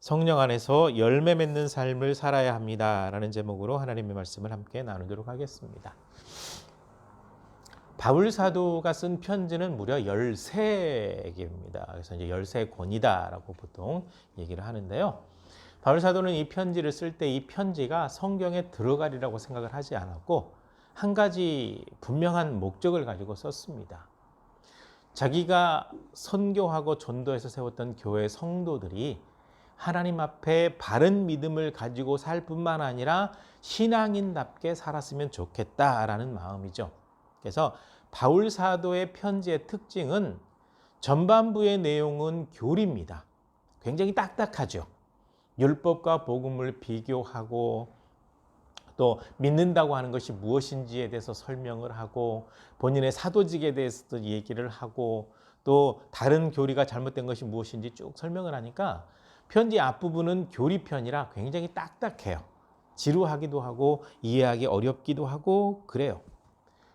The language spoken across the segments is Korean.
성령 안에서 열매 맺는 삶을 살아야 합니다. 라는 제목으로 하나님의 말씀을 함께 나누도록 하겠습니다. 바울 사도가 쓴 편지는 무려 13개입니다. 그래서 이제 13권이다라고 보통 얘기를 하는데요. 바울 사도는 이 편지를 쓸 때 이 편지가 성경에 들어가리라고 생각을 하지 않았고 한 가지 분명한 목적을 가지고 썼습니다. 자기가 선교하고 전도해서 세웠던 교회 성도들이 하나님 앞에 바른 믿음을 가지고 살 뿐만 아니라 신앙인답게 살았으면 좋겠다라는 마음이죠. 그래서 바울 사도의 편지의 특징은 전반부의 내용은 교리입니다. 굉장히 딱딱하죠. 율법과 복음을 비교하고 또 믿는다고 하는 것이 무엇인지에 대해서 설명을 하고 본인의 사도직에 대해서도 얘기를 하고 또 다른 교리가 잘못된 것이 무엇인지 쭉 설명을 하니까 편지 앞부분은 교리편이라 굉장히 딱딱해요. 지루하기도 하고 이해하기 어렵기도 하고 그래요.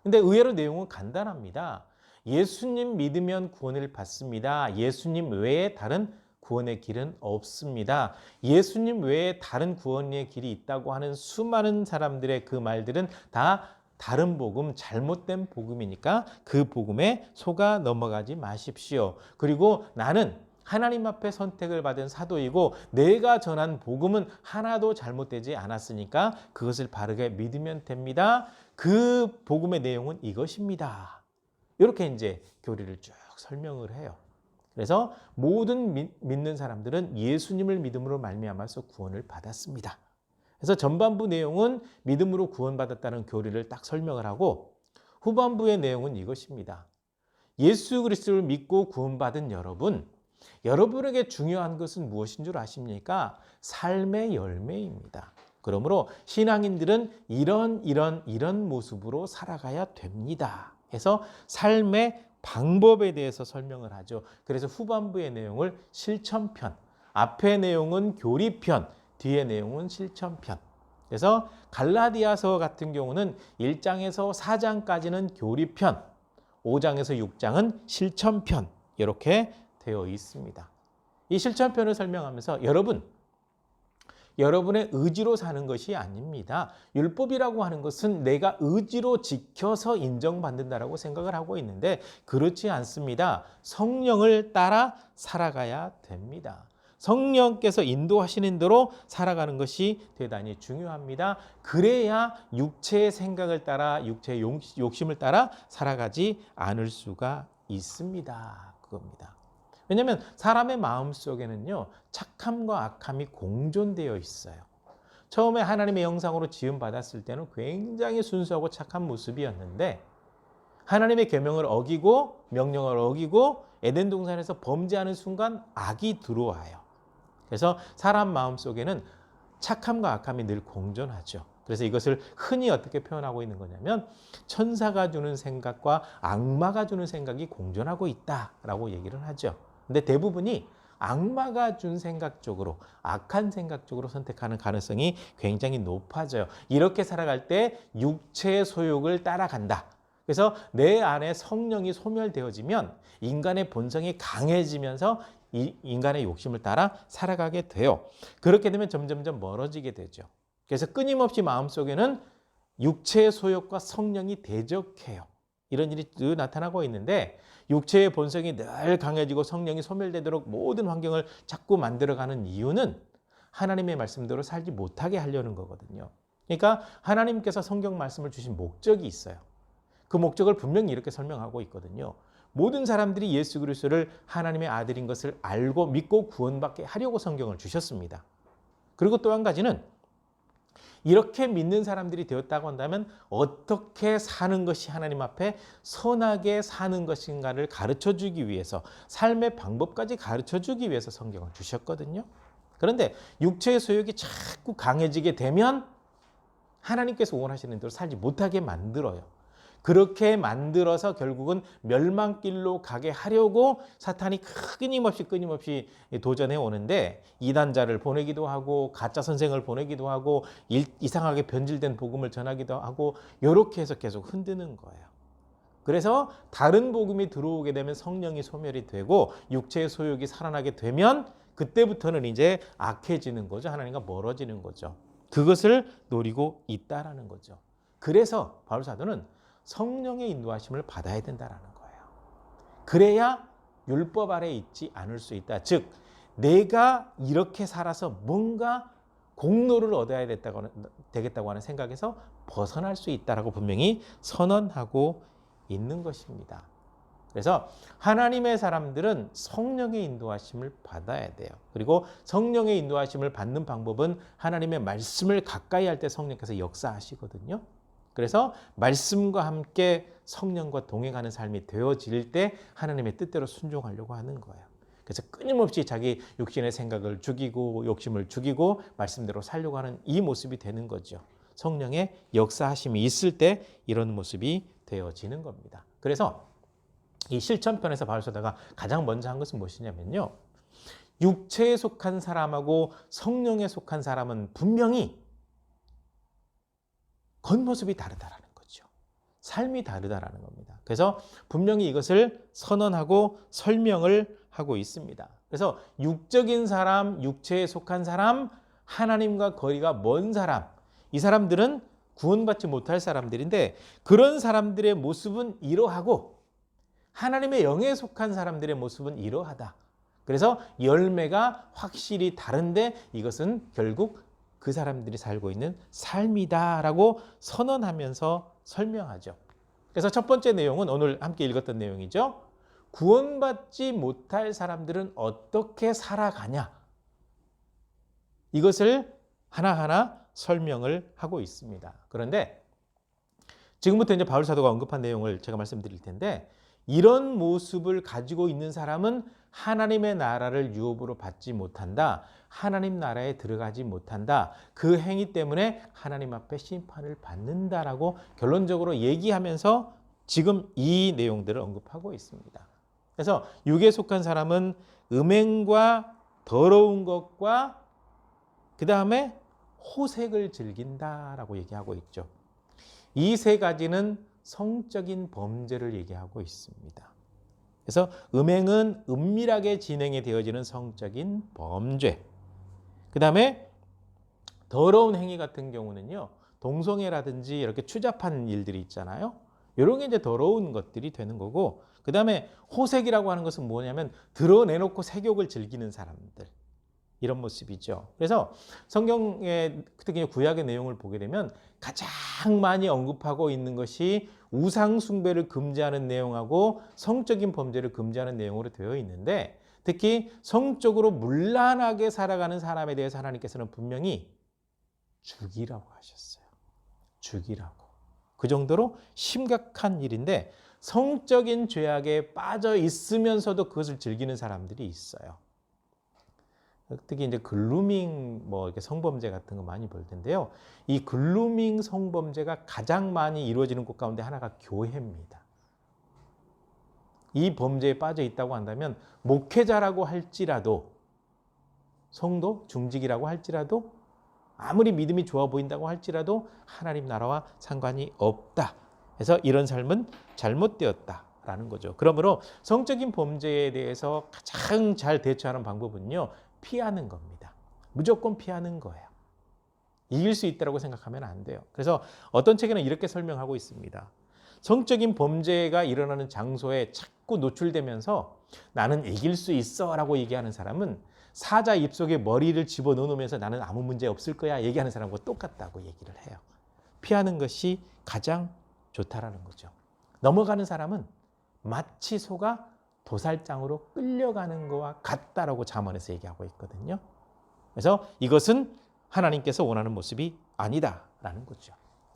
근데 의외로 내용은 간단합니다. 예수님 믿으면 구원을 받습니다. 예수님 외에 다른 구원의 길은 없습니다. 예수님 외에 다른 구원의 길이 있다고 하는 수많은 사람들의 그 말들은 다 다른 복음, 잘못된 복음이니까 그 복음에 속아 넘어가지 마십시오. 그리고 나는 하나님 앞에 선택을 받은 사도이고 내가 전한 복음은 하나도 잘못되지 않았으니까 그것을 바르게 믿으면 됩니다. 그 복음의 내용은 이것입니다. 이렇게 이제 교리를 쭉 설명을 해요. 그래서 모든 믿는 사람들은 예수님을 믿음으로 말미암아서 구원을 받았습니다. 그래서 전반부 내용은 믿음으로 구원받았다는 교리를 딱 설명을 하고 후반부의 내용은 이것입니다. 예수 그리스도를 믿고 구원받은 여러분에게 중요한 것은 무엇인 줄 아십니까? 삶의 열매입니다. 그러므로 신앙인들은 이런 모습으로 살아가야 됩니다. 해서 삶의 방법에 대해서 설명을 하죠. 그래서 후반부의 내용을 실천편, 앞의 내용은 교리편, 뒤의 내용은 실천편. 그래서 갈라디아서 같은 경우는 1장에서 4장까지는 교리편, 5장에서 6장은 실천편 이렇게 되어 있습니다. 이 실천편을 설명하면서 여러분의 의지로 사는 것이 아닙니다. 율법이라고 하는 것은 내가 의지로 지켜서 인정받는다라고 생각을 하고 있는데 그렇지 않습니다. 성령을 따라 살아가야 됩니다. 성령께서 인도하시는 대로 살아가는 것이 대단히 중요합니다. 그래야 육체의 생각을 따라 육체의 욕심을 따라 살아가지 않을 수가 있습니다. 그겁니다. 왜냐하면 사람의 마음속에는요 착함과 악함이 공존되어 있어요. 처음에 하나님의 형상으로 지음받았을 때는 굉장히 순수하고 착한 모습이었는데 하나님의 계명을 어기고 명령을 어기고 에덴 동산에서 범죄하는 순간 악이 들어와요. 그래서 사람 마음속에는 착함과 악함이 늘 공존하죠. 그래서 이것을 흔히 어떻게 표현하고 있는 거냐면 천사가 주는 생각과 악마가 주는 생각이 공존하고 있다라고 얘기를 하죠. 근데 대부분이 악마가 준 생각 쪽으로 악한 생각 쪽으로 선택하는 가능성이 굉장히 높아져요. 이렇게 살아갈 때 육체의 소욕을 따라간다. 그래서 내 안에 성령이 소멸되어지면 인간의 본성이 강해지면서 인간의 욕심을 따라 살아가게 돼요. 그렇게 되면 점점점 멀어지게 되죠. 그래서 끊임없이 마음속에는 육체의 소욕과 성령이 대적해요. 이런 일이 늘 나타나고 있는데 육체의 본성이 늘 강해지고 성령이 소멸되도록 모든 환경을 자꾸 만들어가는 이유는 하나님의 말씀대로 살지 못하게 하려는 거거든요. 그러니까 하나님께서 성경 말씀을 주신 목적이 있어요. 그 목적을 분명히 이렇게 설명하고 있거든요. 모든 사람들이 예수 그리스도를 하나님의 아들인 것을 알고 믿고 구원받게 하려고 성경을 주셨습니다. 그리고 또 한 가지는 이렇게 믿는 사람들이 되었다고 한다면 어떻게 사는 것이 하나님 앞에 선하게 사는 것인가를 가르쳐주기 위해서 삶의 방법까지 가르쳐주기 위해서 성경을 주셨거든요. 그런데 육체의 소욕이 자꾸 강해지게 되면 하나님께서 원하시는 대로 살지 못하게 만들어요. 그렇게 만들어서 결국은 멸망길로 가게 하려고 사탄이 끊임없이 도전해 오는데 이단자를 보내기도 하고 가짜 선생을 보내기도 하고 이상하게 변질된 복음을 전하기도 하고 이렇게 해서 계속 흔드는 거예요. 그래서 다른 복음이 들어오게 되면 성령이 소멸이 되고 육체의 소욕이 살아나게 되면 그때부터는 이제 악해지는 거죠. 하나님과 멀어지는 거죠. 그것을 노리고 있다라는 거죠. 그래서 바울 사도는 성령의 인도하심을 받아야 된다라는 거예요. 그래야 율법 아래 있지 않을 수 있다. 즉 내가 이렇게 살아서 뭔가 공로를 얻어야 되겠다고 하는 생각에서 벗어날 수 있다라고 분명히 선언하고 있는 것입니다. 그래서 하나님의 사람들은 성령의 인도하심을 받아야 돼요. 그리고 성령의 인도하심을 받는 방법은 하나님의 말씀을 가까이 할 때 성령께서 역사하시거든요. 그래서 말씀과 함께 성령과 동행하는 삶이 되어질 때 하나님의 뜻대로 순종하려고 하는 거예요. 그래서 끊임없이 자기 육신의 생각을 죽이고 욕심을 죽이고 말씀대로 살려고 하는 이 모습이 되는 거죠. 성령의 역사하심이 있을 때 이런 모습이 되어지는 겁니다. 그래서 이 실천편에서 바울 사도가 가장 먼저 한 것은 무엇이냐면요. 육체에 속한 사람하고 성령에 속한 사람은 분명히 겉모습이 다르다라는 거죠. 삶이 다르다라는 겁니다. 그래서 분명히 이것을 선언하고 설명을 하고 있습니다. 그래서 육적인 사람, 육체에 속한 사람, 하나님과 거리가 먼 사람, 이 사람들은 구원받지 못할 사람들인데 그런 사람들의 모습은 이러하고 하나님의 영에 속한 사람들의 모습은 이러하다. 그래서 열매가 확실히 다른데 이것은 결국 그 사람들이 살고 있는 삶이다라고 선언하면서 설명하죠. 그래서 첫 번째 내용은 오늘 함께 읽었던 내용이죠. 구원받지 못할 사람들은 어떻게 살아가냐? 이것을 하나하나 설명을 하고 있습니다. 그런데 지금부터 이제 바울 사도가 언급한 내용을 제가 말씀드릴 텐데 이런 모습을 가지고 있는 사람은 하나님의 나라를 유업으로 받지 못한다. 하나님 나라에 들어가지 못한다. 그 행위 때문에 하나님 앞에 심판을 받는다라고 결론적으로 얘기하면서 지금 이 내용들을 언급하고 있습니다. 그래서 육에 속한 사람은 음행과 더러운 것과 그 다음에 호색을 즐긴다라고 얘기하고 있죠. 이 세 가지는 성적인 범죄를 얘기하고 있습니다. 그래서 음행은 은밀하게 진행이 되어지는 성적인 범죄. 그 다음에 더러운 행위 같은 경우는요. 동성애라든지 이렇게 추잡한 일들이 있잖아요. 이런 게 이제 더러운 것들이 되는 거고 그 다음에 호색이라고 하는 것은 뭐냐면 드러내놓고 색욕을 즐기는 사람들. 이런 모습이죠. 그래서 성경의 특히 구약의 내용을 보게 되면 가장 많이 언급하고 있는 것이 우상 숭배를 금지하는 내용하고 성적인 범죄를 금지하는 내용으로 되어 있는데 특히 성적으로 문란하게 살아가는 사람에 대해서 하나님께서는 분명히 죽이라고 하셨어요. 죽이라고. 그 정도로 심각한 일인데 성적인 죄악에 빠져 있으면서도 그것을 즐기는 사람들이 있어요. 특히 이제 글루밍 이렇게 성범죄 같은 거 많이 볼 텐데요. 이 글루밍 성범죄가 가장 많이 이루어지는 곳 가운데 하나가 교회입니다. 이 범죄에 빠져 있다고 한다면 목회자라고 할지라도 성도, 중직이라고 할지라도 아무리 믿음이 좋아 보인다고 할지라도 하나님 나라와 상관이 없다. 그래서 이런 삶은 잘못되었다라는 거죠. 그러므로 성적인 범죄에 대해서 가장 잘 대처하는 방법은요. 피하는 겁니다. 무조건 피하는 거예요. 이길 수 있다고 생각하면 안 돼요. 그래서 어떤 책에는 이렇게 설명하고 있습니다. 성적인 범죄가 일어나는 장소에 자꾸 노출되면서 나는 이길 수 있어 라고 얘기하는 사람은 사자 입속에 머리를 집어넣으면서 나는 아무 문제 없을 거야 얘기하는 사람과 똑같다고 얘기를 해요. 피하는 것이 가장 좋다라는 거죠. 넘어가는 사람은 마치 소가 도살장으로 끌려가는 것과 같다라고 잠언에서 얘기하고 있거든요. 그래서 이것은 하나님께서 원하는 모습이 아니다라는 거죠.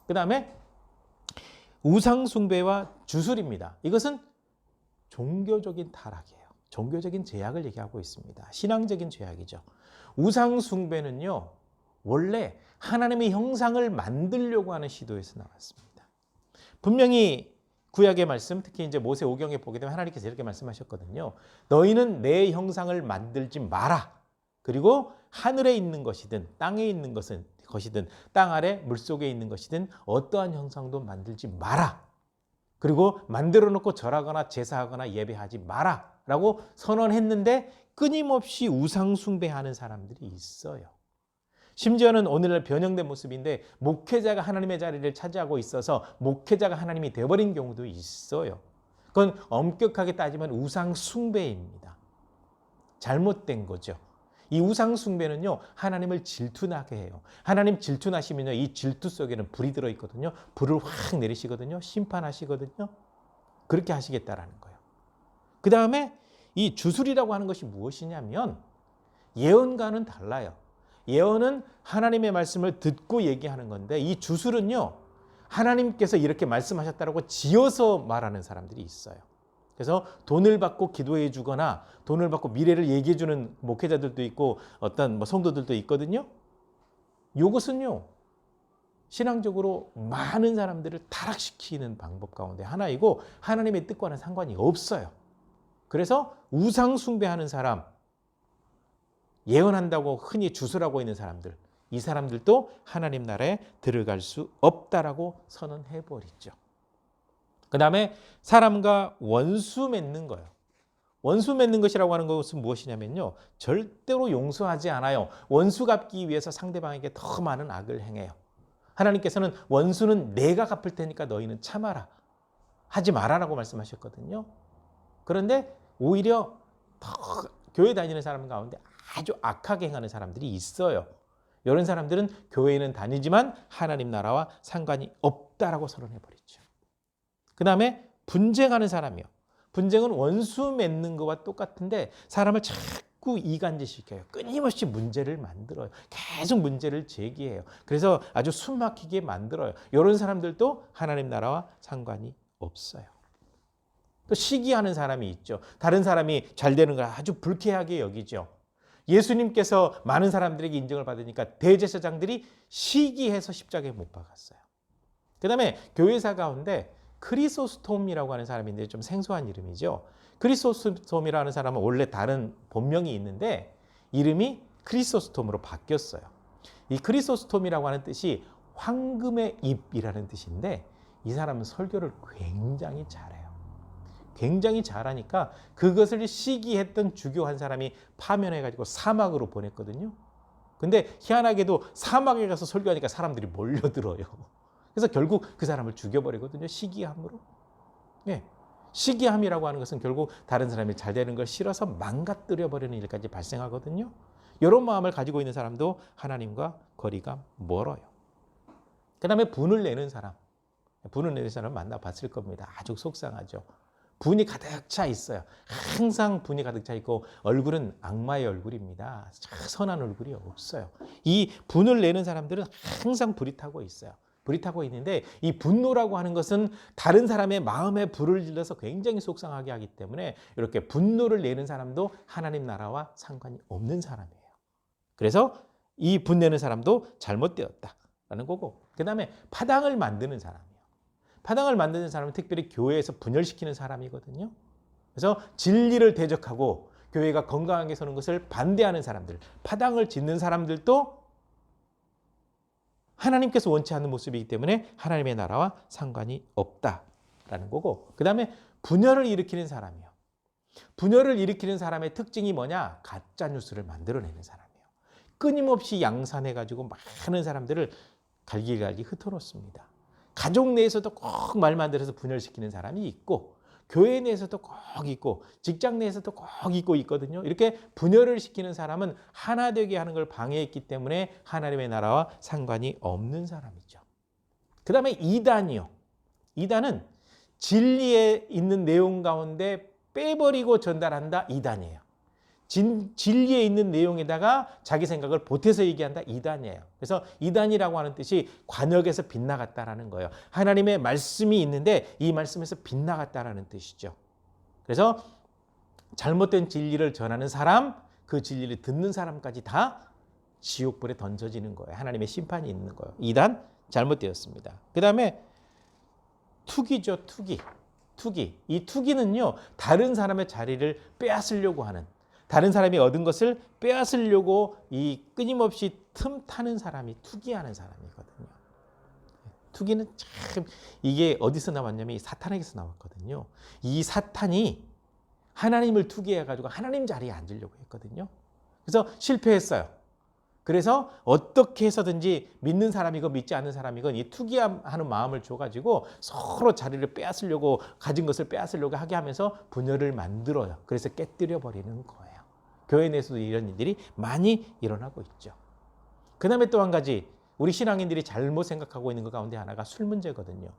그 다음에 우상 숭배와 주술입니다. 이것은 종교적인 타락이에요. 종교적인 죄악을 얘기하고 있습니다. 신앙적인 죄악이죠. 우상 숭배는요. 원래 하나님의 형상을 만들려고 하는 시도에서 나왔습니다. 분명히 구약의 말씀, 특히 이제 모세 오경에 보게 되면 하나님께서 이렇게 말씀하셨거든요. 너희는 내 형상을 만들지 마라. 그리고 하늘에 있는 것이든 땅에 있는 것이든 땅 아래 물속에 있는 것이든 어떠한 형상도 만들지 마라. 그리고 만들어 놓고 절하거나 제사하거나 예배하지 마라. 라고 선언했는데 끊임없이 우상 숭배하는 사람들이 있어요. 심지어는 오늘날 변형된 모습인데 목회자가 하나님의 자리를 차지하고 있어서 목회자가 하나님이 되어버린 경우도 있어요. 그건 엄격하게 따지면 우상 숭배입니다. 잘못된 거죠. 이 우상 숭배는요, 하나님을 질투나게 해요. 하나님 질투나시면요, 이 질투 속에는 불이 들어있거든요. 불을 확 내리시거든요. 심판하시거든요. 그렇게 하시겠다라는 거예요. 그 다음에 이 주술이라고 하는 것이 무엇이냐면 예언과는 달라요. 예언은 하나님의 말씀을 듣고 얘기하는 건데 이 주술은요, 하나님께서 이렇게 말씀하셨다고 지어서 말하는 사람들이 있어요. 그래서 돈을 받고 기도해 주거나 돈을 받고 미래를 얘기해 주는 목회자들도 있고 어떤 성도들도 있거든요. 이것은요, 신앙적으로 많은 사람들을 타락시키는 방법 가운데 하나이고 하나님의 뜻과는 상관이 없어요. 그래서 우상 숭배하는 사람, 예언한다고 흔히 주술하고 있는 사람들, 이 사람들도 하나님 나라에 들어갈 수 없다라고 선언해버리죠. 그 다음에 사람과 원수 맺는 거예요. 원수 맺는 것이라고 하는 것은 무엇이냐면요, 절대로 용서하지 않아요. 원수 갚기 위해서 상대방에게 더 많은 악을 행해요. 하나님께서는 원수는 내가 갚을 테니까 너희는 참아라, 하지 말아라고 말씀하셨거든요. 그런데 오히려 더 교회 다니는 사람 가운데 아주 악하게 행하는 사람들이 있어요. 이런 사람들은 교회에는 다니지만 하나님 나라와 상관이 없다라고 선언해버리죠. 그 다음에 분쟁하는 사람이요. 분쟁은 원수 맺는 것과 똑같은데 사람을 자꾸 이간질시켜요. 끊임없이 문제를 만들어요. 계속 문제를 제기해요. 그래서 아주 숨막히게 만들어요. 이런 사람들도 하나님 나라와 상관이 없어요. 또 시기하는 사람이 있죠. 다른 사람이 잘 되는 걸 아주 불쾌하게 여기죠. 예수님께서 많은 사람들에게 인정을 받으니까 대제사장들이 시기해서 십자가에 못 박았어요. 그 다음에 교회사 가운데 크리소스톰이라고 하는 사람인데 좀 생소한 이름이죠. 크리소스톰이라는 사람은 원래 다른 본명이 있는데 이름이 크리소스톰으로 바뀌었어요. 이 크리소스톰이라고 하는 뜻이 황금의 잎이라는 뜻인데 이 사람은 설교를 굉장히 잘해요. 굉장히 잘하니까 그것을 시기했던 주교 한 사람이 파면해가지고 사막으로 보냈거든요. 근데 희한하게도 사막에 가서 설교하니까 사람들이 몰려들어요. 그래서 결국 그 사람을 죽여버리거든요. 시기함으로. 예. 시기함이라고 하는 것은 결국 다른 사람이 잘 되는 걸 싫어서 망가뜨려버리는 일까지 발생하거든요. 이런 마음을 가지고 있는 사람도 하나님과 거리가 멀어요. 그 다음에 분을 내는 사람. 분을 내는 사람을 만나봤을 겁니다. 아주 속상하죠. 분이 가득 차 있어요. 항상 분이 가득 차 있고 얼굴은 악마의 얼굴입니다. 선한 얼굴이 없어요. 이 분을 내는 사람들은 항상 불이 타고 있어요. 불이 타고 있는데 이 분노라고 하는 것은 다른 사람의 마음에 불을 질러서 굉장히 속상하게 하기 때문에 이렇게 분노를 내는 사람도 하나님 나라와 상관이 없는 사람이에요. 그래서 이 분내는 사람도 잘못되었다라는 거고, 그 다음에 파당을 만드는 사람이에요. 파당을 만드는 사람은 특별히 교회에서 분열시키는 사람이거든요. 그래서 진리를 대적하고 교회가 건강하게 서는 것을 반대하는 사람들, 파당을 짓는 사람들도 하나님께서 원치 않는 모습이기 때문에 하나님의 나라와 상관이 없다라는 거고, 그 다음에 분열을 일으키는 사람이요. 분열을 일으키는 사람의 특징이 뭐냐? 가짜 뉴스를 만들어내는 사람이에요. 끊임없이 양산해가지고 많은 사람들을 갈기갈기 흩어놓습니다. 가족 내에서도 꼭 말 만들어서 분열시키는 사람이 있고, 교회 내에서도 꼭 있고, 직장 내에서도 꼭 있거든요. 이렇게 분열을 시키는 사람은 하나 되게 하는 걸 방해했기 때문에 하나님의 나라와 상관이 없는 사람이죠. 그 다음에 이단이요. 이단은 진리에 있는 내용 가운데 빼버리고 전달한다. 이단이에요. 진리에 있는 내용에다가 자기 생각을 보태서 얘기한다. 이단이에요. 그래서 이단이라고 하는 뜻이 관역에서 빗나갔다라는 거예요. 하나님의 말씀이 있는데 이 말씀에서 빗나갔다라는 뜻이죠. 그래서 잘못된 진리를 전하는 사람, 그 진리를 듣는 사람까지 다 지옥불에 던져지는 거예요. 하나님의 심판이 있는 거예요. 이단 잘못되었습니다. 그 다음에 투기죠. 투기. 이 투기는요, 다른 사람의 자리를 빼앗으려고 하는, 다른 사람이 얻은 것을 빼앗으려고 이 끊임없이 틈타는 사람이 투기하는 사람이거든요. 투기는 참 이게 어디서 나왔냐면 이 사탄에게서 나왔거든요. 이 사탄이 하나님을 투기해가지고 하나님 자리에 앉으려고 했거든요. 그래서 실패했어요. 그래서 어떻게 해서든지 믿는 사람이건 믿지 않는 사람이건 이 투기하는 마음을 줘가지고 서로 자리를 빼앗으려고, 가진 것을 빼앗으려고 하게 하면서 분열을 만들어요. 그래서 깨뜨려 버리는 거예요. 교회 내에서도 이런 일들이 많이 일어나고 있죠. 그 다음에 또 한 가지 우리 신앙인들이 잘못 생각하고 있는 것 가운데 하나가 술 문제거든요.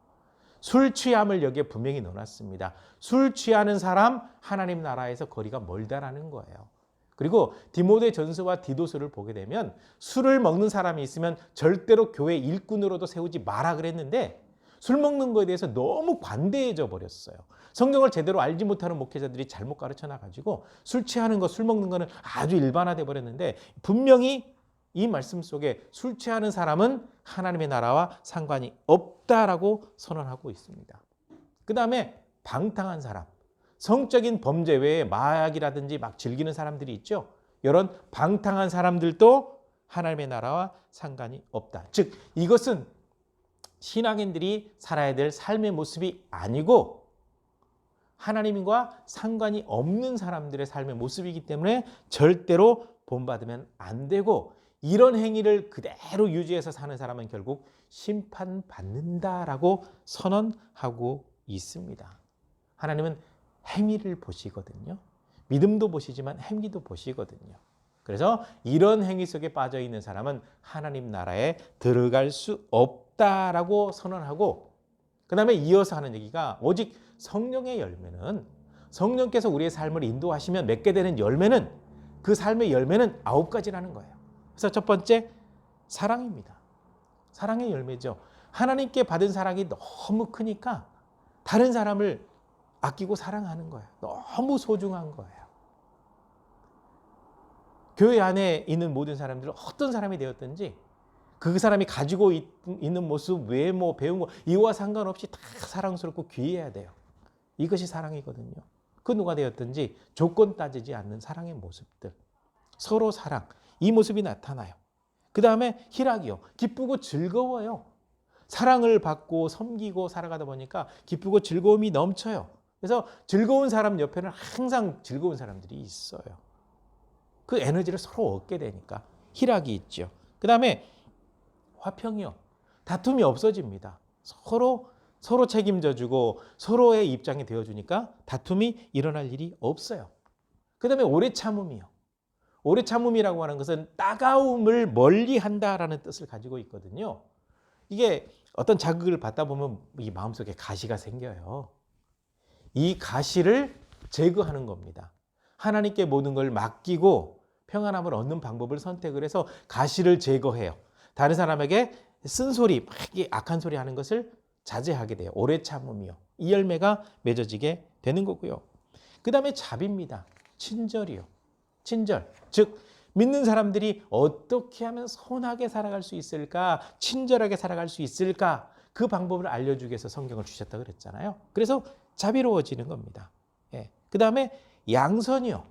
술 취함을 여기에 분명히 넣어놨습니다. 술 취하는 사람 하나님 나라에서 거리가 멀다라는 거예요. 그리고 디모데 전서와 디도서를 보게 되면 술을 먹는 사람이 있으면 절대로 교회 일꾼으로도 세우지 마라 그랬는데 술 먹는 거에 대해서 너무 관대해져 버렸어요. 성경을 제대로 알지 못하는 목회자들이 잘못 가르쳐 놔가지고 술 취하는 거, 술 먹는 거는 아주 일반화돼 버렸는데 분명히 이 말씀 속에 술 취하는 사람은 하나님의 나라와 상관이 없다라고 선언하고 있습니다. 그 다음에 방탕한 사람, 성적인 범죄 외에 마약이라든지 막 즐기는 사람들이 있죠. 이런 방탕한 사람들도 하나님의 나라와 상관이 없다. 즉 이것은 신앙인들이 살아야 될 삶의 모습이 아니고 하나님과 상관이 없는 사람들의 삶의 모습이기 때문에 절대로 본받으면 안 되고, 이런 행위를 그대로 유지해서 사는 사람은 결국 심판받는다라고 선언하고 있습니다. 하나님은 행위를 보시거든요. 믿음도 보시지만 행위도 보시거든요. 그래서 이런 행위 속에 빠져 있는 사람은 하나님 나라에 들어갈 수 없다라고 선언하고, 그 다음에 이어서 하는 얘기가 오직 성령의 열매는, 성령께서 우리의 삶을 인도하시면 맺게 되는 열매는, 그 삶의 열매는 9가지라는 거예요. 그래서 첫 번째, 사랑입니다. 사랑의 열매죠. 하나님께 받은 사랑이 너무 크니까 다른 사람을 아끼고 사랑하는 거예요. 너무 소중한 거예요. 교회 안에 있는 모든 사람들은 어떤 사람이 되었든지 그 사람이 가지고 있는 모습, 외모, 배운 거 이와 상관없이 다 사랑스럽고 귀해야 돼요. 이것이 사랑이거든요. 그 누가 되었든지 조건 따지지 않는 사랑의 모습들. 서로 사랑. 이 모습이 나타나요. 그 다음에 희락이요. 기쁘고 즐거워요. 사랑을 받고 섬기고 살아가다 보니까 기쁘고 즐거움이 넘쳐요. 그래서 즐거운 사람 옆에는 항상 즐거운 사람들이 있어요. 그 에너지를 서로 얻게 되니까 희락이 있죠. 그 다음에 화평이요. 다툼이 없어집니다. 서로 책임져주고 서로의 입장이 되어주니까 다툼이 일어날 일이 없어요. 그 다음에 오래 참음이요. 오래 참음이라고 하는 것은 따가움을 멀리 한다라는 뜻을 가지고 있거든요. 이게 어떤 자극을 받다 보면 이 마음속에 가시가 생겨요. 이 가시를 제거하는 겁니다. 하나님께 모든 걸 맡기고 평안함을 얻는 방법을 선택을 해서 가시를 제거해요. 다른 사람에게 쓴소리, 막 악한 소리 하는 것을 자제하게 돼요. 오래 참음이요. 이 열매가 맺어지게 되는 거고요. 그 다음에 자비입니다. 친절이요. 친절. 즉 믿는 사람들이 어떻게 하면 선하게 살아갈 수 있을까, 친절하게 살아갈 수 있을까, 그 방법을 알려주기 위해서 성경을 주셨다고 그랬잖아요. 그래서 자비로워지는 겁니다. 예. 그 다음에 양선이요.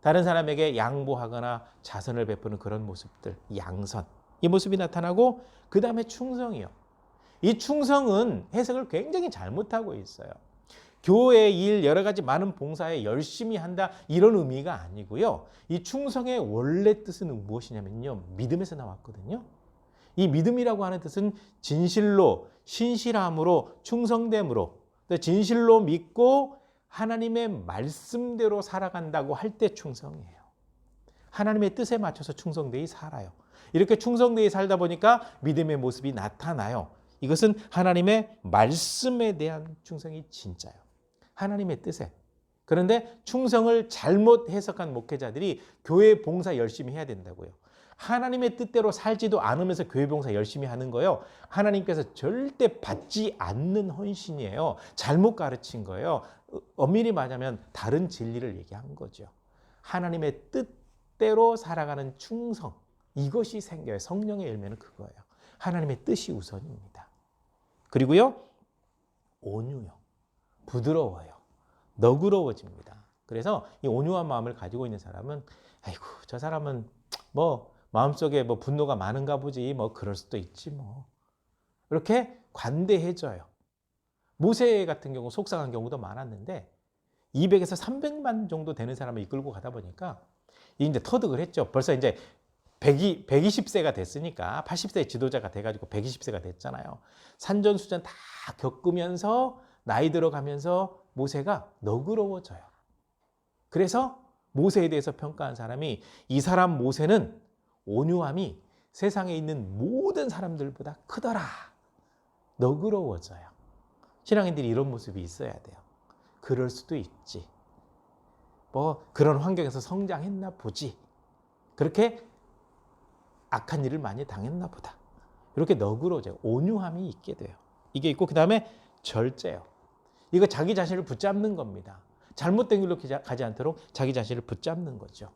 다른 사람에게 양보하거나 자선을 베푸는 그런 모습들, 양선. 이 모습이 나타나고, 그 다음에 충성이요. 이 충성은 해석을 굉장히 잘못하고 있어요. 교회 일 여러 가지 많은 봉사에 열심히 한다 이런 의미가 아니고요. 이 충성의 원래 뜻은 무엇이냐면요. 믿음에서 나왔거든요. 이 믿음이라고 하는 뜻은 진실로, 신실함으로, 충성됨으로, 진실로 믿고 하나님의 말씀대로 살아간다고 할 때 충성이에요. 하나님의 뜻에 맞춰서 충성되이 살아요. 이렇게 충성되이 살다 보니까 믿음의 모습이 나타나요. 이것은 하나님의 말씀에 대한 충성이 진짜예요. 하나님의 뜻에. 그런데 충성을 잘못 해석한 목회자들이 교회 봉사 열심히 해야 된다고요. 하나님의 뜻대로 살지도 않으면서 교회 봉사 열심히 하는 거요. 하나님께서 절대 받지 않는 헌신이에요. 잘못 가르친 거예요. 엄밀히 말하면 다른 진리를 얘기한 거죠. 하나님의 뜻대로 살아가는 충성. 이것이 생겨요. 성령의 열매는 그거예요. 하나님의 뜻이 우선입니다. 그리고요. 온유요. 부드러워요. 너그러워집니다. 그래서 이 온유한 마음을 가지고 있는 사람은 아이고 저 사람은 뭐 마음속에 뭐 분노가 많은가 보지 뭐 그럴 수도 있지 뭐 이렇게 관대해져요. 모세 같은 경우 속상한 경우도 많았는데 200에서 300만 정도 되는 사람을 이끌고 가다 보니까 이제 터득을 했죠. 벌써 이제 120세가 됐으니까 80세 지도자가 돼가지고 120세가 됐잖아요. 산전수전 다 겪으면서 나이 들어가면서 모세가 너그러워져요. 그래서 모세에 대해서 평가한 사람이 이 사람 모세는 온유함이 세상에 있는 모든 사람들보다 크더라. 너그러워져요. 신앙인들이 이런 모습이 있어야 돼요. 그럴 수도 있지. 뭐 그런 환경에서 성장했나 보지. 그렇게 악한 일을 많이 당했나 보다. 이렇게 너그러워져요. 온유함이 있게 돼요. 이게 있고 그다음에 절제요. 이거 자기 자신을 붙잡는 겁니다. 잘못된 길로 가지 않도록 자기 자신을 붙잡는 거죠.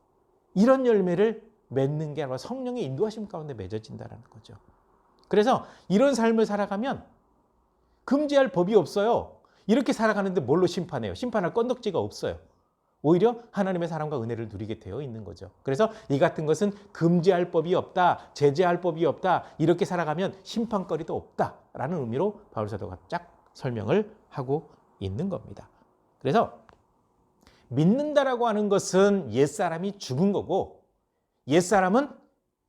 이런 열매를 맺는 게 아니라 성령의 인도하심 가운데 맺어진다는 거죠. 그래서 이런 삶을 살아가면 금지할 법이 없어요. 이렇게 살아가는데 뭘로 심판해요? 심판할 건덕지가 없어요. 오히려 하나님의 사랑과 은혜를 누리게 되어 있는 거죠. 그래서 이 같은 것은 금지할 법이 없다, 제재할 법이 없다, 이렇게 살아가면 심판거리도 없다라는 의미로 바울 사도가 쫙 설명을 하고 있는 겁니다. 그래서 믿는다라고 하는 것은 옛사람이 죽은 거고 옛사람은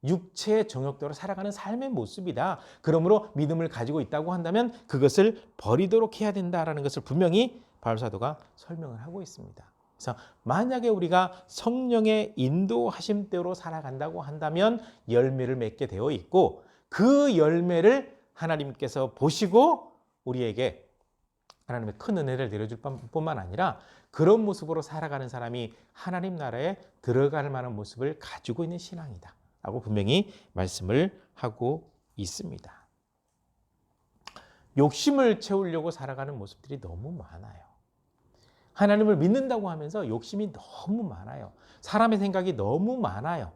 육체의 정욕대로 살아가는 삶의 모습이다. 그러므로 믿음을 가지고 있다고 한다면 그것을 버리도록 해야 된다라는 것을 분명히 바울 사도가 설명을 하고 있습니다. 그래서 만약에 우리가 성령의 인도하심대로 살아간다고 한다면 열매를 맺게 되어 있고 그 열매를 하나님께서 보시고 우리에게 하나님의 큰 은혜를 내려줄 뿐만 아니라 그런 모습으로 살아가는 사람이 하나님 나라에 들어갈 만한 모습을 가지고 있는 신앙이다 라고 분명히 말씀을 하고 있습니다. 욕심을 채우려고 살아가는 모습들이 너무 많아요. 하나님을 믿는다고 하면서 욕심이 너무 많아요. 사람의 생각이 너무 많아요.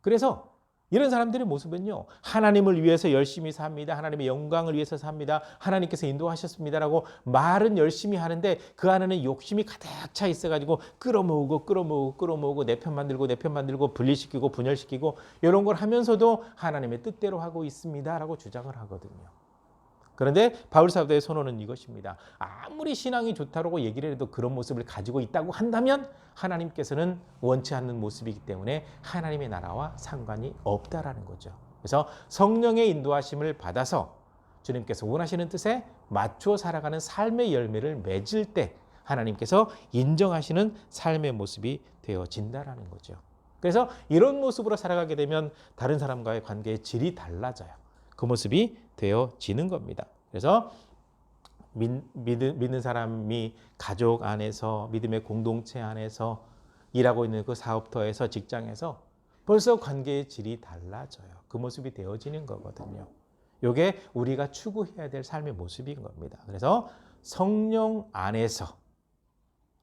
그래서 이런 사람들의 모습은요, 하나님을 위해서 열심히 삽니다. 하나님의 영광을 위해서 삽니다. 하나님께서 인도하셨습니다라고 말은 열심히 하는데 그 안에는 욕심이 가득 차 있어가지고 끌어모으고 내 편 만들고 분리시키고 분열시키고 이런 걸 하면서도 하나님의 뜻대로 하고 있습니다라고 주장을 하거든요. 그런데 바울 사도의 선언은 이것입니다. 아무리 신앙이 좋다고 얘기를 해도 그런 모습을 가지고 있다고 한다면 하나님께서는 원치 않는 모습이기 때문에 하나님의 나라와 상관이 없다라는 거죠. 그래서 성령의 인도하심을 받아서 주님께서 원하시는 뜻에 맞춰 살아가는 삶의 열매를 맺을 때 하나님께서 인정하시는 삶의 모습이 되어진다라는 거죠. 그래서 이런 모습으로 살아가게 되면 다른 사람과의 관계의 질이 달라져요. 그 모습이 되어지는 겁니다. 그래서 믿는 사람이 가족 안에서 믿음의 공동체 안에서 일하고 있는 그 사업터에서 직장에서 벌써 관계의 질이 달라져요. 그 모습이 되어지는 거거든요. 이게 우리가 추구해야 될 삶의 모습인 겁니다. 그래서 성령 안에서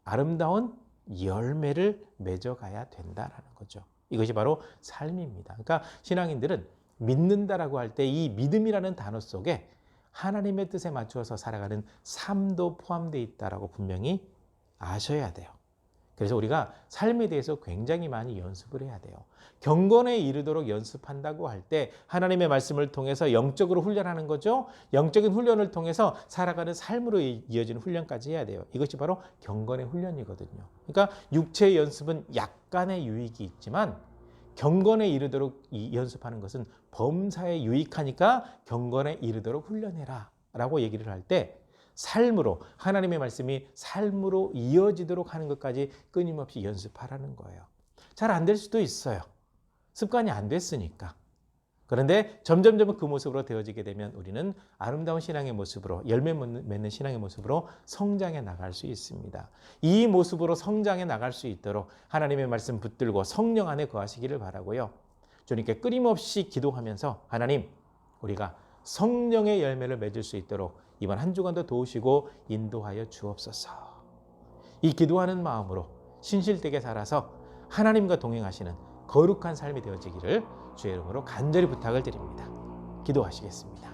아름다운 열매를 맺어가야 된다라는 거죠. 이것이 바로 삶입니다. 그러니까 신앙인들은 믿는다라고 할 때 이 믿음이라는 단어 속에 하나님의 뜻에 맞추어서 살아가는 삶도 포함되어 있다라고 분명히 아셔야 돼요. 그래서 우리가 삶에 대해서 굉장히 많이 연습을 해야 돼요. 경건에 이르도록 연습한다고 할 때 하나님의 말씀을 통해서 영적으로 훈련하는 거죠. 영적인 훈련을 통해서 살아가는 삶으로 이어지는 훈련까지 해야 돼요. 이것이 바로 경건의 훈련이거든요. 그러니까 육체의 연습은 약간의 유익이 있지만 경건에 이르도록 연습하는 것은 범사에 유익하니까 경건에 이르도록 훈련해라 라고 얘기를 할 때 삶으로 하나님의 말씀이 삶으로 이어지도록 하는 것까지 끊임없이 연습하라는 거예요. 잘 안 될 수도 있어요. 습관이 안 됐으니까. 그런데 점점 그 모습으로 되어지게 되면 우리는 아름다운 신앙의 모습으로 열매 맺는 신앙의 모습으로 성장해 나갈 수 있습니다. 이 모습으로 성장해 나갈 수 있도록 하나님의 말씀 붙들고 성령 안에 거하시기를 바라고요. 주님께 끊임없이 기도하면서 하나님 우리가 성령의 열매를 맺을 수 있도록 이번 한 주간도 도우시고 인도하여 주옵소서. 이 기도하는 마음으로 신실되게 살아서 하나님과 동행하시는 거룩한 삶이 되어지기를 주의 이름으로 간절히 부탁을 드립니다. 기도하시겠습니다.